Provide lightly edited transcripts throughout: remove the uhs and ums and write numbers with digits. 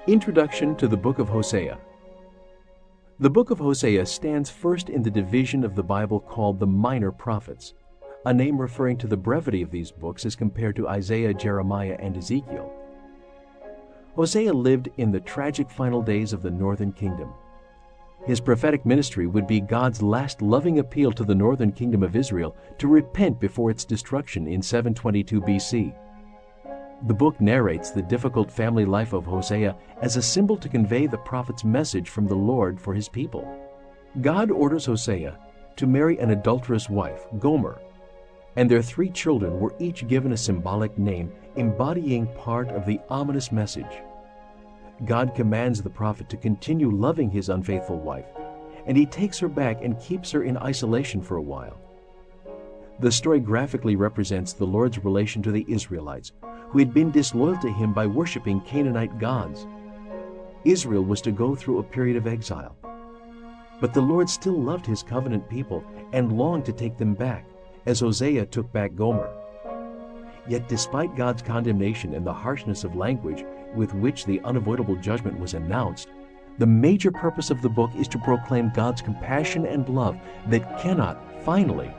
Introduction to the Book of Hosea. The Book of Hosea stands first in the division of the Bible called the Minor Prophets, a name referring to the brevity of these books as compared to Isaiah, Jeremiah, and Ezekiel. Hosea lived in the tragic final days of the northern kingdom. His prophetic ministry would be God's last loving appeal to the northern kingdom of Israel to repent before its destruction in 722 BC. The book narrates the difficult family life of Hosea as a symbol to convey the prophet's message from the Lord for his people. God orders Hosea to marry an adulterous wife, Gomer, and their 3 children were each given a symbolic name embodying part of the ominous message. God commands the prophet to continue loving his unfaithful wife, and he takes her back and keeps her in isolation for a while. The story graphically represents the Lord's relation to the Israelites, who had been disloyal to him by worshiping Canaanite gods. Israel was to go through a period of exile. But the Lord still loved his covenant people and longed to take them back, as Hosea took back Gomer. Yet despite God's condemnation and the harshness of language with which the unavoidable judgment was announced, the major purpose of the book is to proclaim God's compassion and love that cannot, finally,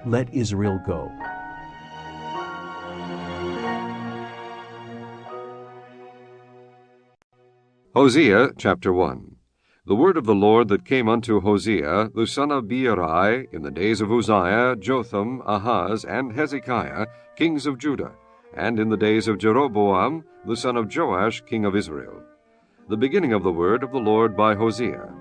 let Israel go. Hosea chapter 1. The word of the Lord that came unto Hosea, the son of Beeri, in the days of Uzziah, Jotham, Ahaz, and Hezekiah, kings of Judah, and in the days of Jeroboam, the son of Joash, king of Israel. The beginning of the word of the Lord by Hosea.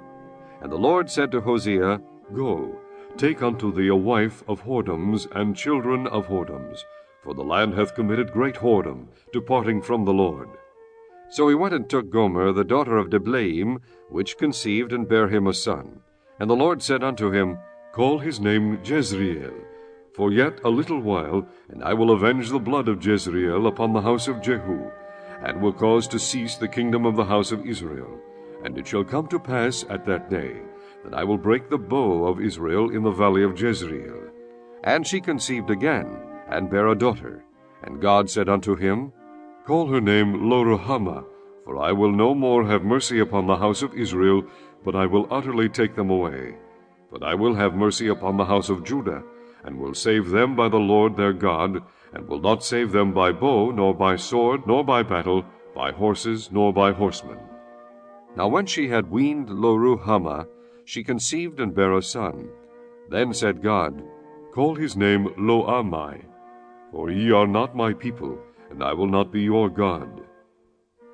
And the Lord said to Hosea, Go, take unto thee a wife of whoredoms and children of whoredoms, for the land hath committed great whoredom, departing from the Lord. So he went and took Gomer, the daughter of Diblaim, which conceived and bare him a son. And the Lord said unto him, Call his name Jezreel, for yet a little while, and I will avenge the blood of Jezreel upon the house of Jehu, and will cause to cease the kingdom of the house of Israel. And it shall come to pass at that day, that I will break the bow of Israel in the valley of Jezreel. And she conceived again, and bare a daughter. And God said unto him, Call her name Lo-ruhamah, for I will no more have mercy upon the house of Israel, but I will utterly take them away. But I will have mercy upon the house of Judah, and will save them by the Lord their God, and will not save them by bow, nor by sword, nor by battle, by horses, nor by horsemen. Now when she had weaned Lo-ruhamah, she conceived and bare a son. Then said God, Call his name Lo-ammi, for ye are not my people, and I will not be your God.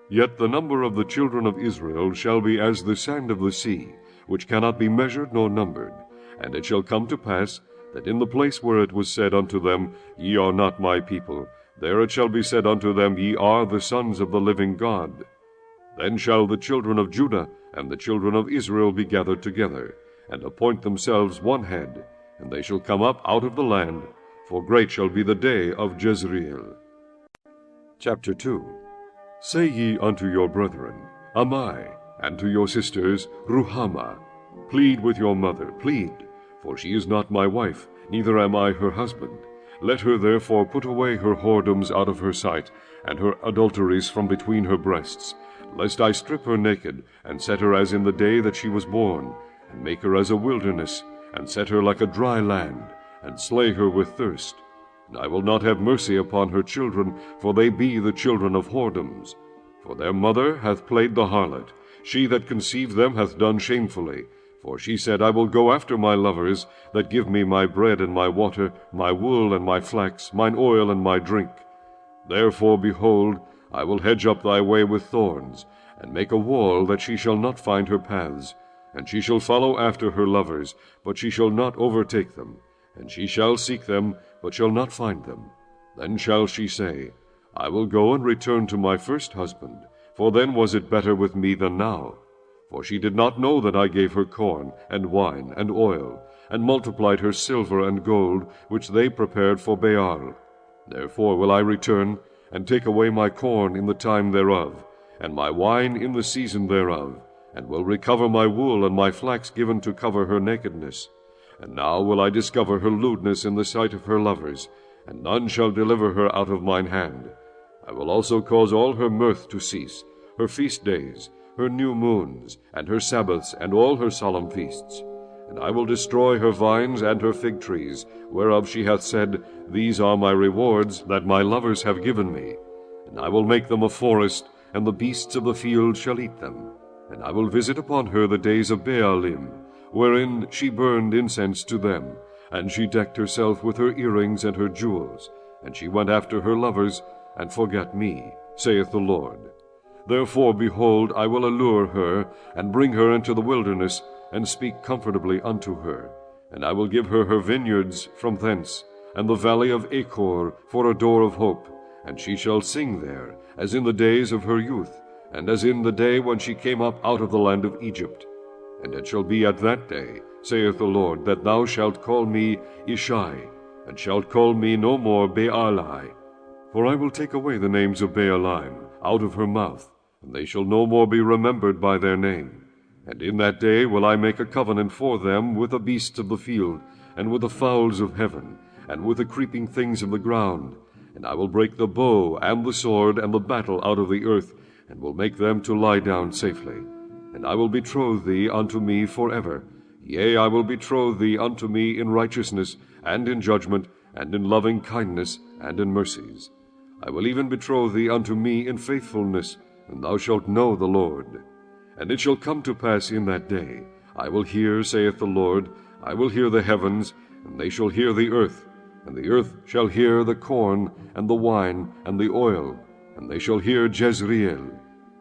Yet the number of the children of Israel shall be as the sand of the sea, which cannot be measured nor numbered. And it shall come to pass, that in the place where it was said unto them, Ye are not my people, there it shall be said unto them, Ye are the sons of the living God. Then shall the children of Judah and the children of Israel be gathered together, and appoint themselves one head, and they shall come up out of the land, for great shall be the day of Jezreel. Chapter 2. Say ye unto your brethren, Ammi, and to your sisters, Ruhamah, Plead with your mother, plead, for she is not my wife, neither am I her husband. Let her therefore put away her whoredoms out of her sight, and her adulteries from between her breasts, lest I strip her naked, and set her as in the day that she was born, and make her as a wilderness, and set her like a dry land, and slay her with thirst. And I will not have mercy upon her children, for they be the children of whoredoms. For their mother hath played the harlot, she that conceived them hath done shamefully. For she said, I will go after my lovers, that give me my bread and my water, my wool and my flax, mine oil and my drink. Therefore, behold, I will hedge up thy way with thorns, and make a wall that she shall not find her paths. And she shall follow after her lovers, but she shall not overtake them. And she shall seek them, but shall not find them. Then shall she say, I will go and return to my first husband, for then was it better with me than now. For she did not know that I gave her corn, and wine, and oil, and multiplied her silver and gold, which they prepared for Baal. Therefore will I return, and take away my corn in the time thereof, and my wine in the season thereof, and will recover my wool and my flax given to cover her nakedness. And now will I discover her lewdness in the sight of her lovers, and none shall deliver her out of mine hand. I will also cause all her mirth to cease, her feast days, her new moons, and her Sabbaths, and all her solemn feasts. And I will destroy her vines and her fig trees, whereof she hath said, These are my rewards that my lovers have given me. And I will make them a forest, and the beasts of the field shall eat them. And I will visit upon her the days of Baalim, wherein she burned incense to them, and she decked herself with her earrings and her jewels, and she went after her lovers, and forgat me, saith the Lord. Therefore, behold, I will allure her, and bring her into the wilderness, and speak comfortably unto her. And I will give her her vineyards from thence, and the valley of Achor for a door of hope. And she shall sing there, as in the days of her youth, and as in the day when she came up out of the land of Egypt. And it shall be at that day, saith the Lord, that thou shalt call me Ishai, and shalt call me no more Baali. For I will take away the names of Baalim out of her mouth, and they shall no more be remembered by their name. And in that day will I make a covenant for them with the beasts of the field, and with the fowls of heaven, and with the creeping things of the ground. And I will break the bow and the sword and the battle out of the earth, and will make them to lie down safely. And I will betroth thee unto me forever. Yea, I will betroth thee unto me in righteousness, and in judgment, and in loving kindness, and in mercies. I will even betroth thee unto me in faithfulness, and thou shalt know the Lord. And it shall come to pass in that day, I will hear, saith the Lord, I will hear the heavens, and they shall hear the earth, and the earth shall hear the corn, and the wine, and the oil, and they shall hear Jezreel.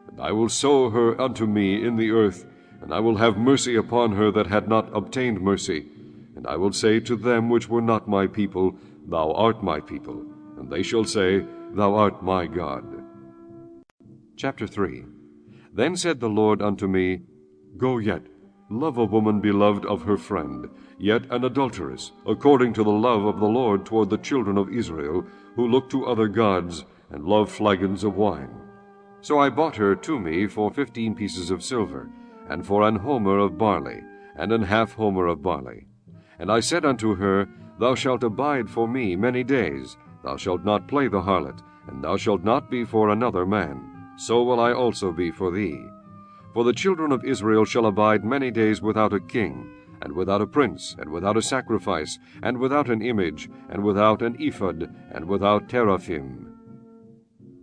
And I will sow her unto me in the earth, and I will have mercy upon her that had not obtained mercy. And I will say to them which were not my people, Thou art my people, and they shall say, Thou art my God. Chapter 3. Then said the Lord unto me, Go yet, love a woman beloved of her friend, yet an adulteress, according to the love of the Lord toward the children of Israel, who look to other gods, and love flagons of wine. So I bought her to me for 15 pieces of silver, and for an homer of barley, and an half homer of barley. And I said unto her, Thou shalt abide for me many days, thou shalt not play the harlot, and thou shalt not be for another man. So will I also be for thee. For the children of Israel shall abide many days without a king, and without a prince, and without a sacrifice, and without an image, and without an ephod, and without teraphim.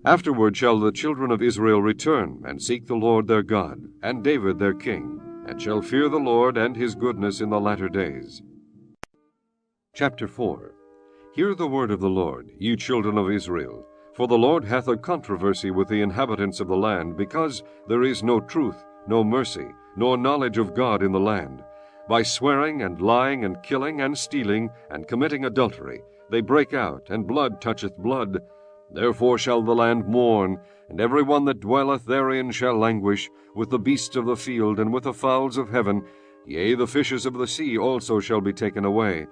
Afterward shall the children of Israel return, and seek the Lord their God, and David their king, and shall fear the Lord and his goodness in the latter days. Chapter 4. Hear the word of the Lord, ye children of Israel. For the Lord hath a controversy with the inhabitants of the land, because there is no truth, no mercy, nor knowledge of God in the land. By swearing and lying and killing and stealing and committing adultery, they break out, and blood toucheth blood. Therefore shall the land mourn, and every one that dwelleth therein shall languish, with the beasts of the field, and with the fowls of heaven. Yea, the fishes of the sea also shall be taken away.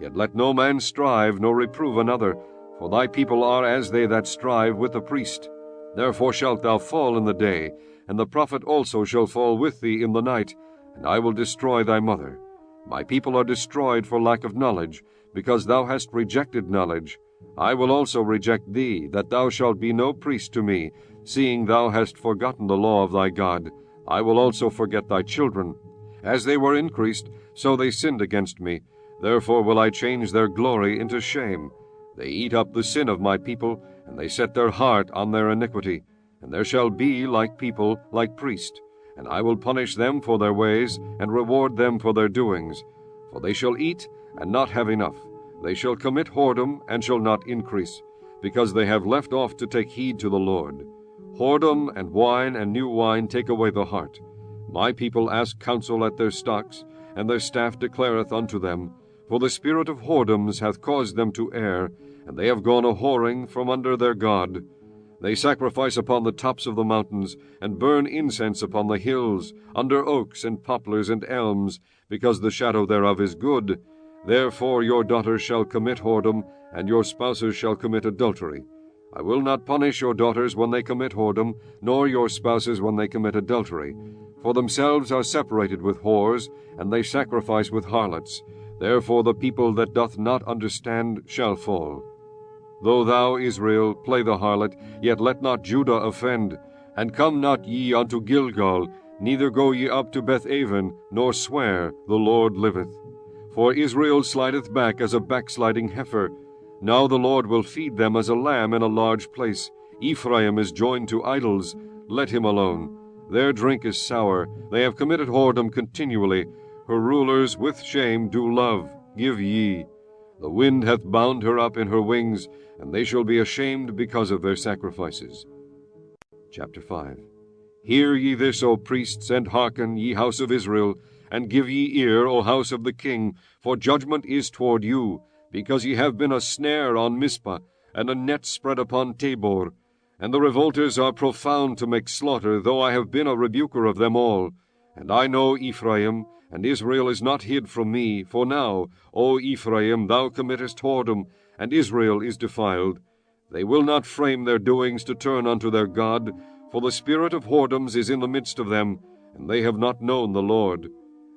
Yet let no man strive, nor reprove another, for thy people are as they that strive with the priest. Therefore shalt thou fall in the day, and the prophet also shall fall with thee in the night, and I will destroy thy mother. My people are destroyed for lack of knowledge, because thou hast rejected knowledge. I will also reject thee, that thou shalt be no priest to me, seeing thou hast forgotten the law of thy God. I will also forget thy children. As they were increased, so they sinned against me. Therefore will I change their glory into shame. They eat up the sin of my people, and they set their heart on their iniquity. And there shall be like people, like priest. And I will punish them for their ways, and reward them for their doings. For they shall eat, and not have enough. They shall commit whoredom, and shall not increase, because they have left off to take heed to the Lord. Whoredom and wine and new wine take away the heart. My people ask counsel at their stocks, and their staff declareth unto them. For the spirit of whoredoms hath caused them to err, and they have gone a-whoring from under their God. They sacrifice upon the tops of the mountains, and burn incense upon the hills, under oaks and poplars and elms, because the shadow thereof is good. Therefore your daughters shall commit whoredom, and your spouses shall commit adultery. I will not punish your daughters when they commit whoredom, nor your spouses when they commit adultery. For themselves are separated with whores, and they sacrifice with harlots. Therefore the people that doth not understand shall fall. Though thou, Israel, play the harlot, yet let not Judah offend. And come not ye unto Gilgal, neither go ye up to Bethaven, nor swear, The Lord liveth. For Israel slideth back as a backsliding heifer. Now the Lord will feed them as a lamb in a large place. Ephraim is joined to idols, let him alone. Their drink is sour, they have committed whoredom continually. Her rulers with shame do love, give ye. The wind hath bound her up in her wings, and they shall be ashamed because of their sacrifices. Chapter 5. Hear ye this, O priests, and hearken, ye house of Israel, and give ye ear, O house of the king, for judgment is toward you, because ye have been a snare on Mizpah, and a net spread upon Tabor. And the revolters are profound to make slaughter, though I have been a rebuker of them all. And I know Ephraim, and Israel is not hid from me. For now, O Ephraim, thou committest whoredom, and Israel is defiled. They will not frame their doings to turn unto their God, for the spirit of whoredoms is in the midst of them, and they have not known the Lord.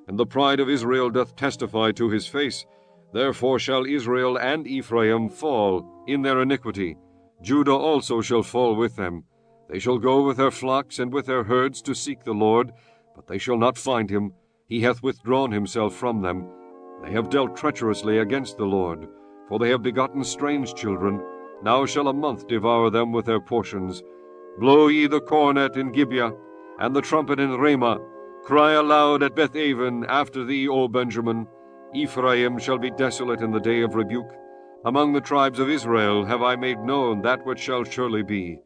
And the pride of Israel doth testify to his face. Therefore shall Israel and Ephraim fall in their iniquity. Judah also shall fall with them. They shall go with their flocks and with their herds to seek the Lord, but they shall not find him. He hath withdrawn himself from them. They have dealt treacherously against the Lord, for they have begotten strange children. Now shall a month devour them with their portions. Blow ye the cornet in Gibeah, and the trumpet in Ramah. Cry aloud at Bethaven after thee, O Benjamin. Ephraim shall be desolate in the day of rebuke. Among the tribes of Israel have I made known that which shall surely be.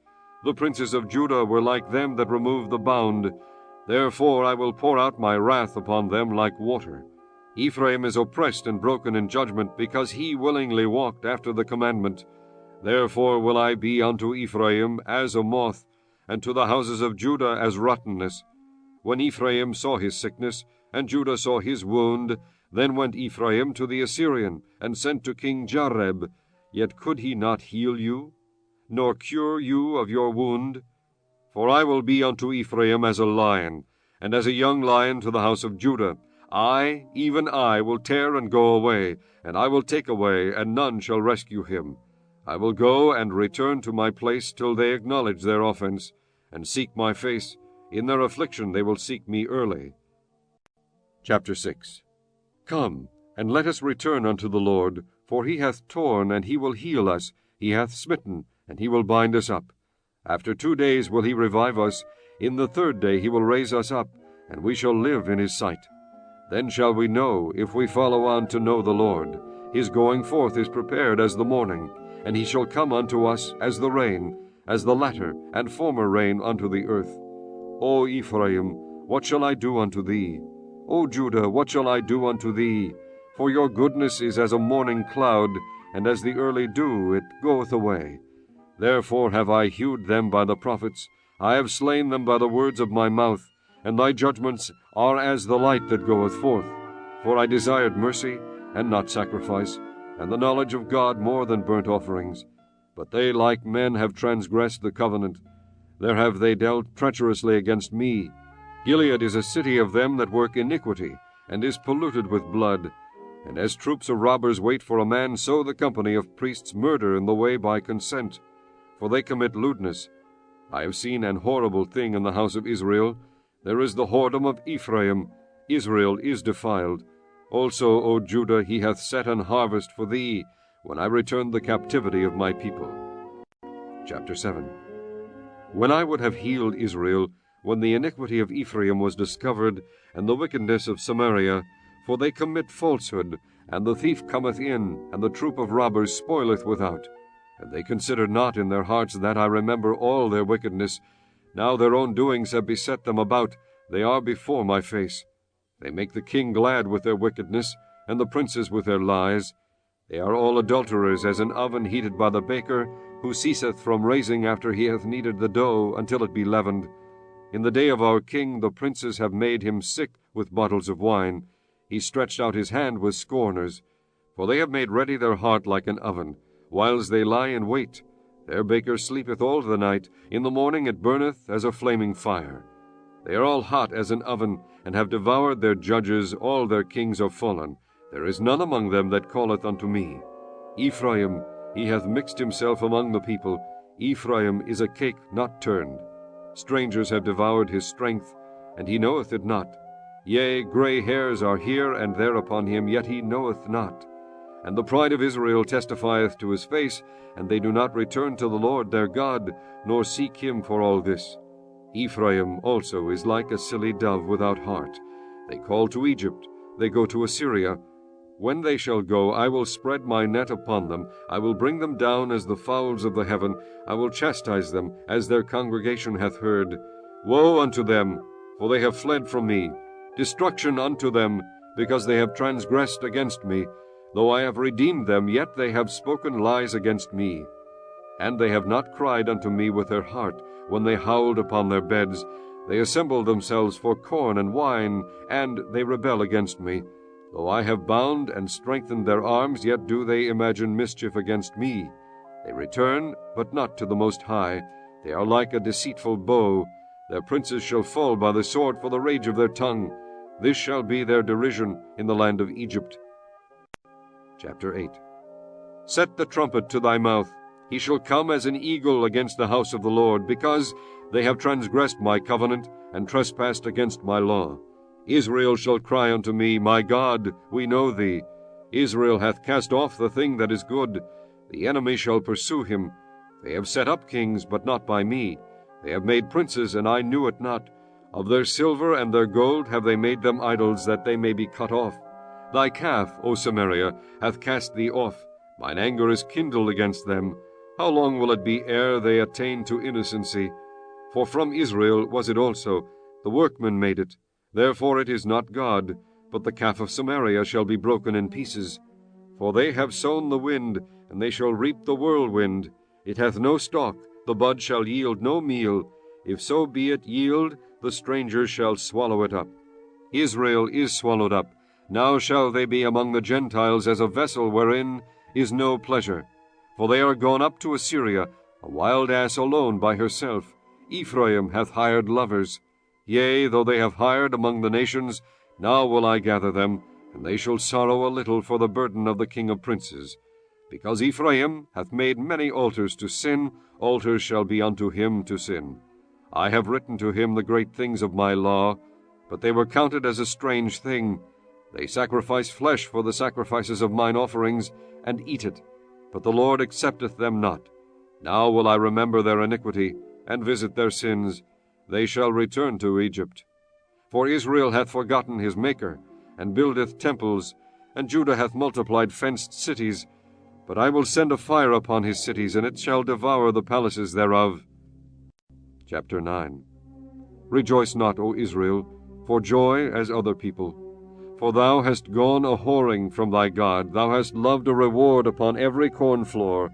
The princes of Judah were like them that removed the bound. Therefore I will pour out my wrath upon them like water. Ephraim is oppressed and broken in judgment, because he willingly walked after the commandment. Therefore will I be unto Ephraim as a moth, and to the houses of Judah as rottenness. When Ephraim saw his sickness, and Judah saw his wound, then went Ephraim to the Assyrian, and sent to King Jareb. Yet could he not heal you, nor cure you of your wound? For I will be unto Ephraim as a lion, and as a young lion to the house of Judah. I, even I, will tear and go away, and I will take away, and none shall rescue him. I will go and return to my place till they acknowledge their offense, and seek my face. In their affliction they will seek me early. Chapter 6. Come, and let us return unto the Lord, for he hath torn, and he will heal us. He hath smitten, and he will bind us up. After 2 days will he revive us. In the 3rd day he will raise us up, and we shall live in his sight. Then shall we know, if we follow on to know the Lord. His going forth is prepared as the morning, and he shall come unto us as the rain, as the latter and former rain unto the earth. O Ephraim, what shall I do unto thee? O Judah, what shall I do unto thee? For your goodness is as a morning cloud, and as the early dew it goeth away. Therefore have I hewed them by the prophets, I have slain them by the words of my mouth, and thy judgments are as the light that goeth forth. For I desired mercy, and not sacrifice, and the knowledge of God more than burnt offerings. But they like men have transgressed the covenant. There have they dealt treacherously against me. Gilead is a city of them that work iniquity, and is polluted with blood. And as troops of robbers wait for a man, so the company of priests murder in the way by consent. For they commit lewdness. I have seen an horrible thing in the house of Israel. There is the whoredom of Ephraim. Israel is defiled. Also, O Judah, he hath set an harvest for thee, when I return the captivity of my people. Chapter 7. When I would have healed Israel, when the iniquity of Ephraim was discovered, and the wickedness of Samaria, for they commit falsehood, and the thief cometh in, and the troop of robbers spoileth without. And they consider not in their hearts that I remember all their wickedness. Now their own doings have beset them about, they are before my face. They make the king glad with their wickedness, and the princes with their lies. They are all adulterers, as an oven heated by the baker, who ceaseth from raising after he hath kneaded the dough until it be leavened. In the day of our king the princes have made him sick with bottles of wine. He stretched out his hand with scorners. For they have made ready their heart like an oven, whiles they lie in wait. Their baker sleepeth all the night, in the morning it burneth as a flaming fire. They are all hot as an oven, and have devoured their judges, all their kings are fallen. There is none among them that calleth unto me. Ephraim, he hath mixed himself among the people. Ephraim is a cake not turned. Strangers have devoured his strength, and he knoweth it not. Yea, grey hairs are here and there upon him, yet he knoweth not. And the pride of Israel testifieth to his face, and they do not return to the Lord their God, nor seek him for all this. Ephraim also is like a silly dove without heart. They call to Egypt, they go to Assyria. When they shall go, I will spread my net upon them. I will bring them down as the fowls of the heaven. I will chastise them, as their congregation hath heard. Woe unto them, for they have fled from me. Destruction unto them, because they have transgressed against me. Though I have redeemed them, yet they have spoken lies against me. And they have not cried unto me with their heart, when they howled upon their beds. They assemble themselves for corn and wine, and they rebel against me. Though I have bound and strengthened their arms, yet do they imagine mischief against me. They return, but not to the Most High. They are like a deceitful bow. Their princes shall fall by the sword for the rage of their tongue. This shall be their derision in the land of Egypt. Chapter 8. Set the trumpet to thy mouth. He shall come as an eagle against the house of the Lord, because they have transgressed my covenant, and trespassed against my law. Israel shall cry unto me, My God, we know thee. Israel hath cast off the thing that is good. The enemy shall pursue him. They have set up kings, but not by me. They have made princes, and I knew it not. Of their silver and their gold have they made them idols, that they may be cut off. Thy calf, O Samaria, hath cast thee off. Mine anger is kindled against them. How long will it be ere they attain to innocency? For from Israel was it also. The workman made it. Therefore it is not God, but the calf of Samaria shall be broken in pieces. For they have sown the wind, and they shall reap the whirlwind. It hath no stalk, the bud shall yield no meal. If so be it yield, the strangers shall swallow it up. Israel is swallowed up. Now shall they be among the Gentiles as a vessel wherein is no pleasure. For they are gone up to Assyria, a wild ass alone by herself. Ephraim hath hired lovers. Yea, though they have hired among the nations, now will I gather them, and they shall sorrow a little for the burden of the king of princes. Because Ephraim hath made many altars to sin, altars shall be unto him to sin. I have written to him the great things of my law, but they were counted as a strange thing. They sacrifice flesh for the sacrifices of mine offerings, and eat it, but the Lord accepteth them not. Now will I remember their iniquity, and visit their sins. They shall return to Egypt. For Israel hath forgotten his Maker, and buildeth temples, and Judah hath multiplied fenced cities. But I will send a fire upon his cities, and it shall devour the palaces thereof. Chapter 9. Rejoice not, O Israel, for joy as other people. For thou hast gone a whoring from thy God, thou hast loved a reward upon every corn floor.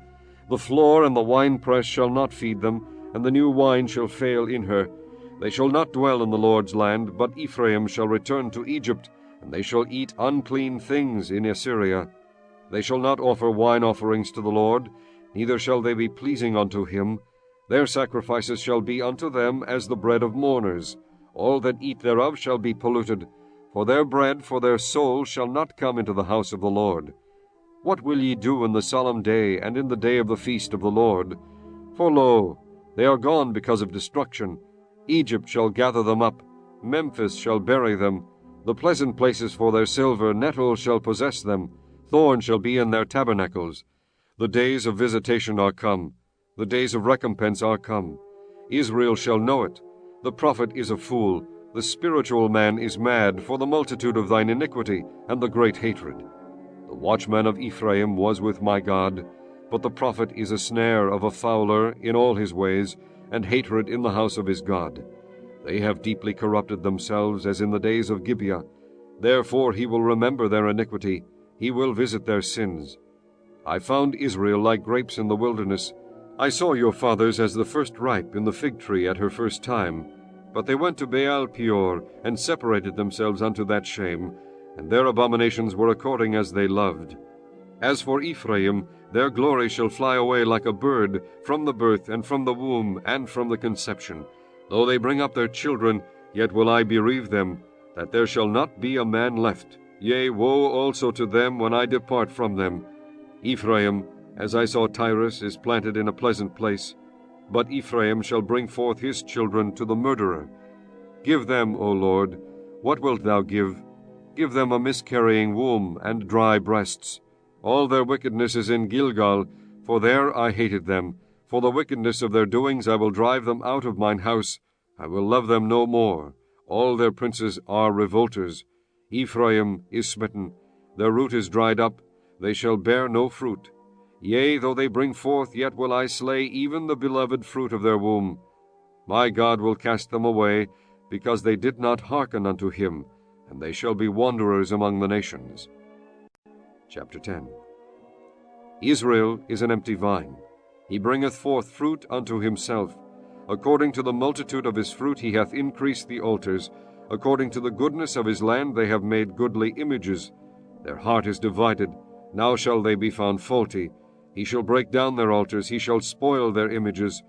The floor and the winepress shall not feed them, and the new wine shall fail in her. They shall not dwell in the Lord's land, but Ephraim shall return to Egypt, and they shall eat unclean things in Assyria. They shall not offer wine offerings to the Lord, neither shall they be pleasing unto him. Their sacrifices shall be unto them as the bread of mourners. All that eat thereof shall be polluted, for their bread for their soul shall not come into the house of the Lord. What will ye do in the solemn day, and in the day of the feast of the Lord? For lo, they are gone because of destruction. Egypt shall gather them up, Memphis shall bury them. The pleasant places for their silver, nettles shall possess them, thorns shall be in their tabernacles. The days of visitation are come, the days of recompense are come. Israel shall know it. The prophet is a fool, the spiritual man is mad, for the multitude of thine iniquity and the great hatred. The watchman of Ephraim was with my God, but the prophet is a snare of a fowler in all his ways, and hatred in the house of his God. They have deeply corrupted themselves as in the days of Gibeah. Therefore he will remember their iniquity, he will visit their sins. I found Israel like grapes in the wilderness. I saw your fathers as the first ripe in the fig tree at her first time. But they went to Baal Peor, and separated themselves unto that shame, and their abominations were according as they loved. As for Ephraim, their glory shall fly away like a bird, from the birth, and from the womb, and from the conception. Though they bring up their children, yet will I bereave them, that there shall not be a man left. Yea, woe also to them when I depart from them. Ephraim, as I saw Tyrus, is planted in a pleasant place. but Ephraim shall bring forth his children to the murderer. Give them, O Lord, what wilt thou give? Give them a miscarrying womb and dry breasts. All their wickedness is in Gilgal, for there I hated them. For the wickedness of their doings I will drive them out of mine house. I will love them no more. All their princes are revolters. Ephraim is smitten. Their root is dried up. They shall bear no fruit. Yea, though they bring forth, yet will I slay even the beloved fruit of their womb. My God will cast them away, because they did not hearken unto him, and they shall be wanderers among the nations. Chapter 10. Israel is an empty vine. He bringeth forth fruit unto himself. According to the multitude of his fruit he hath increased the altars. According to the goodness of his land they have made goodly images. Their heart is divided. Now shall they be found faulty. He shall break down their altars. He shall spoil their images.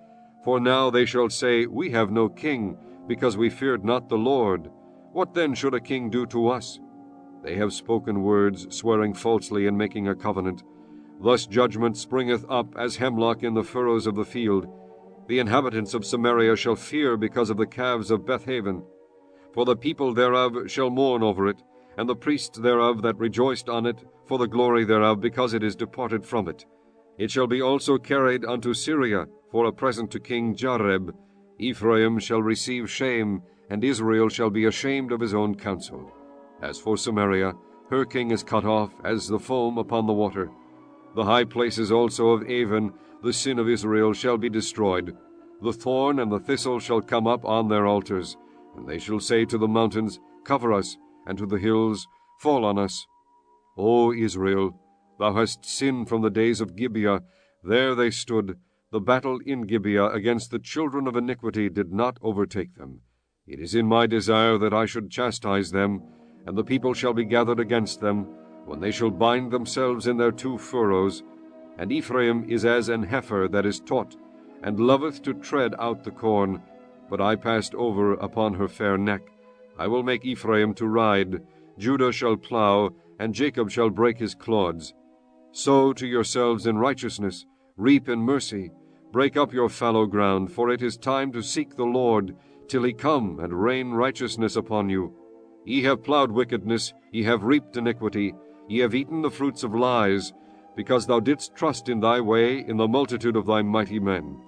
For now they shall say, We have no king, because we feared not the Lord. What then should a king do to us? They have spoken words, swearing falsely and making a covenant. Thus judgment springeth up as hemlock in the furrows of the field. The inhabitants of Samaria shall fear because of the calves of Bethaven. For the people thereof shall mourn over it, and the priests thereof that rejoiced on it, for the glory thereof, because it is departed from it. It shall be also carried unto Syria, for a present to King Jareb. Ephraim shall receive shame, and Israel shall be ashamed of his own counsel. As for Samaria, her king is cut off, as the foam upon the water. The high places also of Avon, the sin of Israel, shall be destroyed. The thorn and the thistle shall come up on their altars, and they shall say to the mountains, Cover us, and to the hills, Fall on us. O Israel, thou hast sinned from the days of Gibeah. There they stood. The battle in Gibeah against the children of iniquity did not overtake them. It is in my desire that I should chastise them, and the people shall be gathered against them, when they shall bind themselves in their two furrows. And Ephraim is as an heifer that is taught, and loveth to tread out the corn. But I passed over upon her fair neck. I will make Ephraim to ride. Judah shall plow, and Jacob shall break his clods. Sow to yourselves in righteousness, reap in mercy. Break up your fallow ground, for it is time to seek the Lord, till he come and rain righteousness upon you. Ye have plowed wickedness, ye have reaped iniquity, ye have eaten the fruits of lies, because thou didst trust in thy way, in the multitude of thy mighty men.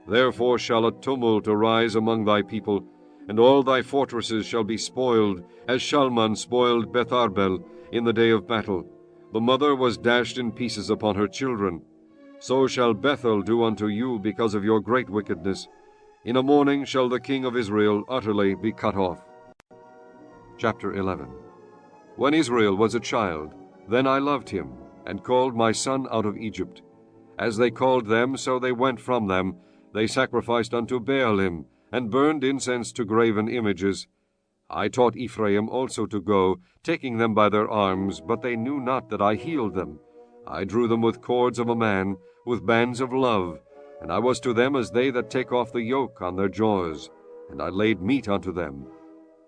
Therefore shall a tumult arise among thy people, and all thy fortresses shall be spoiled, as Shalman spoiled Betharbel in the day of battle. The mother was dashed in pieces upon her children. So shall Bethel do unto you because of your great wickedness. In a morning shall the king of Israel utterly be cut off. Chapter 11. When Israel was a child, then I loved him, and called my son out of Egypt. As they called them, so they went from them. They sacrificed unto Baalim, and burned incense to graven images. I taught Ephraim also to go, taking them by their arms, but they knew not that I healed them. I drew them with cords of a man, with bands of love, and I was to them as they that take off the yoke on their jaws, and I laid meat unto them.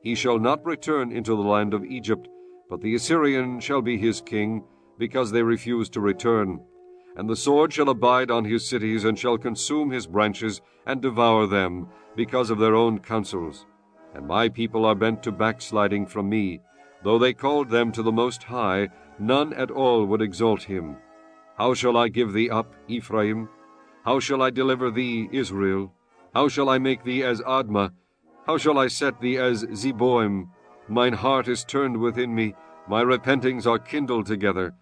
He shall not return into the land of Egypt, but the Assyrian shall be his king, because they refuse to return. And the sword shall abide on his cities, and shall consume his branches, and devour them, because of their own counsels. And my people are bent to backsliding from me. Though they called them to the Most High, none at all would exalt him. How shall I give thee up, Ephraim? How shall I deliver thee, Israel? How shall I make thee as Admah? How shall I set thee as Zeboim? Mine heart is turned within me, my repentings are kindled together.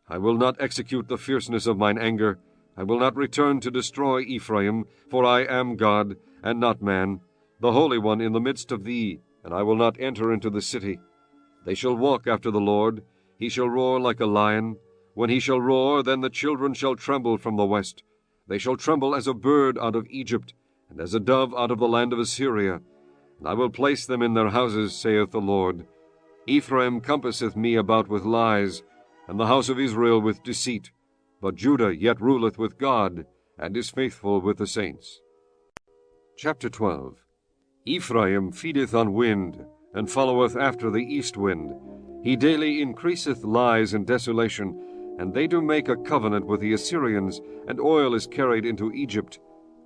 I will not execute the fierceness of mine anger. I will not return to destroy Ephraim, for I am God, and not man, the Holy One in the midst of thee, and I will not enter into the city. They shall walk after the Lord. He shall roar like a lion. When he shall roar, then the children shall tremble from the west. They shall tremble as a bird out of Egypt, and as a dove out of the land of Assyria. And I will place them in their houses, saith the Lord. Ephraim compasseth me about with lies, and the house of Israel with deceit. But Judah yet ruleth with God, and is faithful with the saints. Chapter 12. Ephraim feedeth on wind, and followeth after the east wind. He daily increaseth lies and desolation, and they do make a covenant with the Assyrians, and oil is carried into Egypt.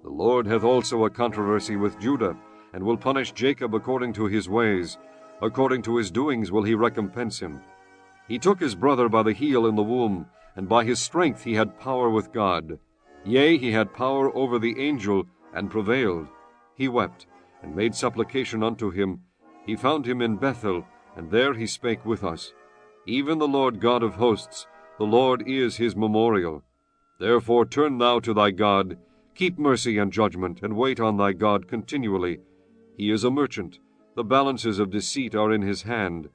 The Lord hath also a controversy with Judah, and will punish Jacob according to his ways. According to his doings will he recompense him. He took his brother by the heel in the womb, and by his strength he had power with God. Yea, he had power over the angel, and prevailed. He wept, and made supplication unto him. He found him in Bethel, and there he spake with us. Even the Lord God of hosts, the Lord is his memorial. Therefore turn thou to thy God, keep mercy and judgment, and wait on thy God continually. He is a merchant, the balances of deceit are in his hand.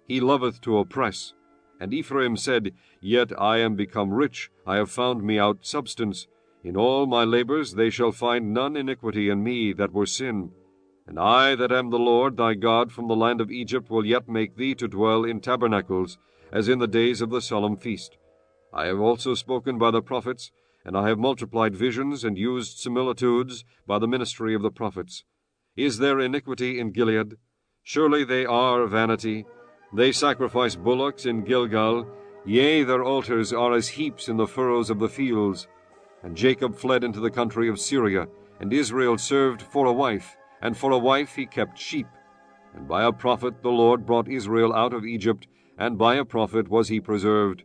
He loveth to oppress. And Ephraim said, Yet I am become rich, I have found me out substance. In all my labors they shall find none iniquity in me that were sin. And I that am the Lord thy God from the land of Egypt will yet make thee to dwell in tabernacles, as in the days of the solemn feast. I have also spoken by the prophets, and I have multiplied visions and used similitudes by the ministry of the prophets. Is there iniquity in Gilead? Surely they are vanity. They sacrifice bullocks in Gilgal, yea, their altars are as heaps in the furrows of the fields. And Jacob fled into the country of Syria, and Israel served for a wife, and for a wife he kept sheep. And by a prophet the Lord brought Israel out of Egypt, and by a prophet was he preserved.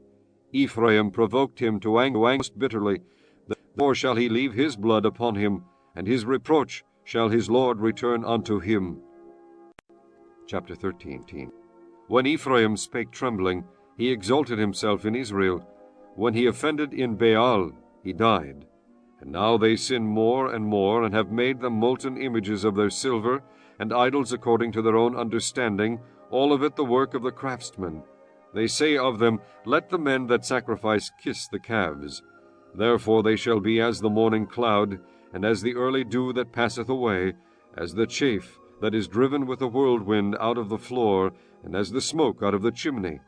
Ephraim provoked him to anger most bitterly. Therefore shall he leave his blood upon him, and his reproach shall his Lord return unto him. Chapter 13. When Ephraim spake trembling, he exalted himself in Israel. When he offended in Baal, he died. And now they sin more, and have made them molten images of their silver, and idols according to their own understanding, all of it the work of the craftsmen. They say of them, Let the men that sacrifice kiss the calves. Therefore they shall be as the morning cloud, and as the early dew that passeth away, as the chaff that is driven with a whirlwind out of the floor, and as the smoke out of the chimney.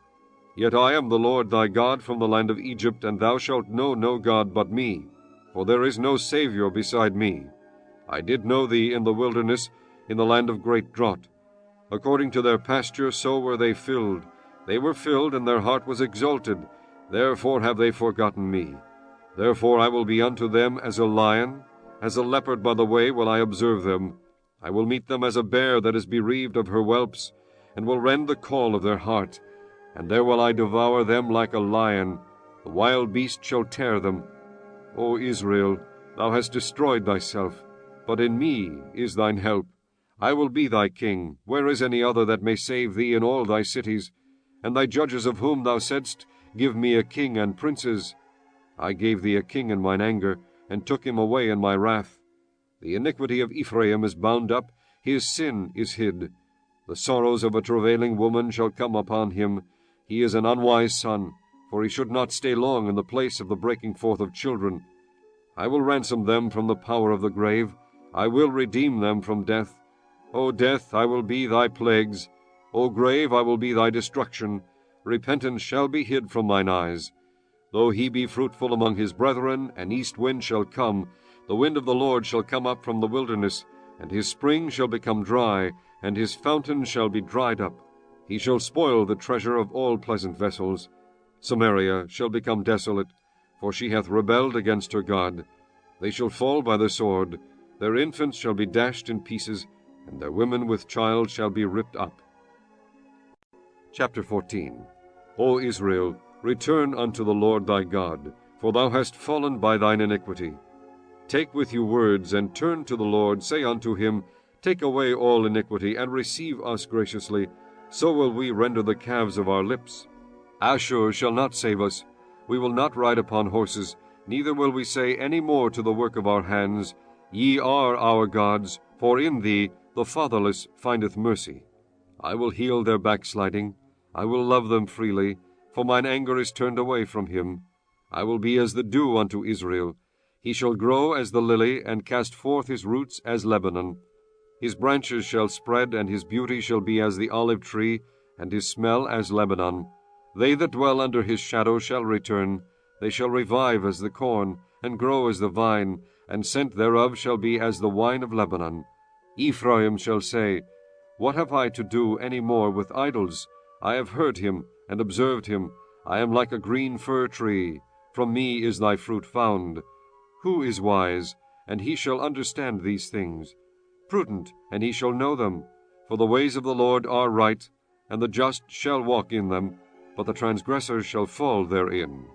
Yet I am the Lord thy God from the land of Egypt, and thou shalt know no God but me, for there is no Saviour beside me. I did know thee in the wilderness, in the land of great drought. According to their pasture so were they filled. They were filled, and their heart was exalted. Therefore have they forgotten me. Therefore I will be unto them as a lion, as a leopard by the way will I observe them. I will meet them as a bear that is bereaved of her whelps, and will rend the caul of their heart. And there will I devour them like a lion. The wild beast shall tear them. O Israel, thou hast destroyed thyself, but in me is thine help. I will be thy king. Where is any other that may save thee in all thy cities? And thy judges of whom thou saidst, Give me a king and princes. I gave thee a king in mine anger, and took him away in my wrath. The iniquity of Ephraim is bound up, his sin is hid. The sorrows of a travailing woman shall come upon him. He is an unwise son, for he should not stay long in the place of the breaking forth of children. I will ransom them from the power of the grave. I will redeem them from death. O death, I will be thy plagues. O grave, I will be thy destruction. Repentance shall be hid from mine eyes. Though he be fruitful among his brethren, an east wind shall come. The wind of the Lord shall come up from the wilderness, and his spring shall become dry, and his fountain shall be dried up. He shall spoil the treasure of all pleasant vessels. Samaria shall become desolate, for she hath rebelled against her God. They shall fall by the sword. Their infants shall be dashed in pieces, and their women with child shall be ripped up. Chapter 14. O Israel, return unto the Lord thy God, for thou hast fallen by thine iniquity. Take with you words, and turn to the Lord. Say unto him, Take away all iniquity, and receive us graciously. So will we render the calves of our lips. Ashur shall not save us. We will not ride upon horses, neither will we say any more to the work of our hands, Ye are our gods, for in thee the fatherless findeth mercy. I will heal their backsliding. I will love them freely, for mine anger is turned away from him. I will be as the dew unto Israel. He shall grow as the lily, and cast forth his roots as Lebanon. His branches shall spread, and his beauty shall be as the olive tree, and his smell as Lebanon. They that dwell under his shadow shall return. They shall revive as the corn, and grow as the vine, and scent thereof shall be as the wine of Lebanon. Ephraim shall say, What have I to do any more with idols? I have heard him, and observed him. I am like a green fir tree. From me is thy fruit found. Who is wise? and he shall understand these things. Prudent, and he shall know them. For the ways of the Lord are right, and the just shall walk in them, but the transgressors shall fall therein.